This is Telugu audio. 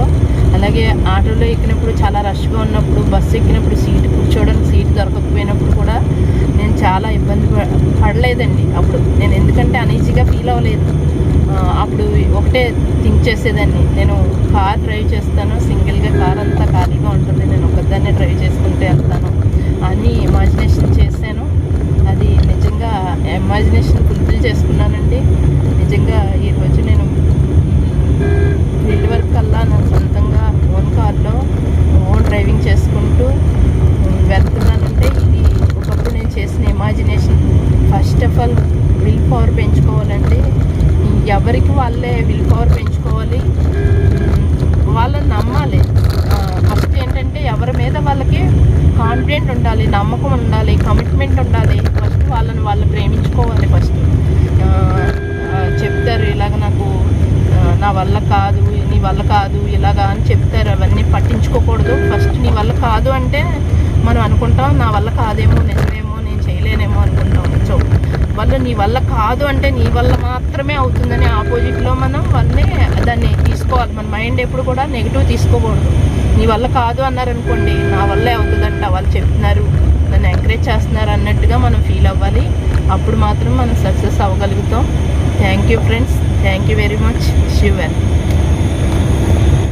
ఆటోలో. అలాగే ఆటోలో ఎక్కినప్పుడు చాలా రష్గా ఉన్నప్పుడు, బస్సు ఎక్కినప్పుడు కూర్చోవడానికి సీట్ దొరకకపోయినప్పుడు కూడా నేను చాలా ఇబ్బంది పడలేదండి. అప్పుడు నేను ఎందుకంటే అనీజీగా ఫీల్ అవ్వలేదు. అప్పుడు ఒకటే థింక్ చేసేదాన్ని, నేను కార్ డ్రైవ్ చేస్తాను, సింగిల్గా కార్ అంతా ఖాళీగా ఉంటుంది, నేను ఒకదాన్నే డ్రైవ్ చేసుకుంటూ వెళ్తాను అని ఇమాజినేషన్ చేశాను. అది నిజంగా ఇమాజినేషన్ ఫుల్ఫిల్ చేసుకున్నానండి. నిజంగా ఈరోజు నేను ఫీల్డ్ వర్క్ కల్లా నా సొంతంగా ఓన్ కార్లో ఓన్ డ్రైవింగ్ చేసుకుంటూ వెళ్తున్నానంటే ఇది ఒకప్పుడు నేను చేసిన imagination. First of all will power పెంచుకోవాలండి. ఎవరికి వాళ్ళే విల్ పవర్ పెంచుకోవాలి, వాళ్ళని నమ్మాలి. ఫస్ట్ ఏంటంటే ఎవరి మీద వాళ్ళకి కాన్ఫిడెంట్ ఉండాలి, నమ్మకం ఉండాలి, కమిట్మెంట్ ఉండాలి. ఫస్ట్ వాళ్ళు ప్రేమించుకోవాలి. ఫస్ట్ చెప్తారు ఇలాగ నాకు నా వల్ల కాదు, నీ వల్ల కాదు ఇలాగా అని చెప్తారు. అవన్నీ పట్టించుకోకూడదు. ఫస్ట్ నీ వల్ల కాదు అంటే మనం అనుకుంటాం నా వల్ల కాదేమో, నిజమేమో, నేను చేయలేనేమో అనుకుంటాం. సో వాళ్ళు నీ వల్ల కాదు అంటే నీ వల్ల మాత్రమే అవుతుందని ఆపోజిట్లో మనం దాన్ని తీసుకోవాలి. మన మైండ్ ఎప్పుడు కూడా నెగిటివ్ తీసుకోకూడదు. నీ వల్ల కాదు అన్నారనుకోండి, నా వల్లే అవుతుందంట, వాళ్ళు చెప్తున్నారు, నన్ను ఎంకరేజ్ చేస్తున్నారు అన్నట్టుగా మనం ఫీల్ అవ్వాలి. అప్పుడు మాత్రం మనం సక్సెస్ అవ్వగలుగుతాం. Thank you friends, thank you very much. Sivan.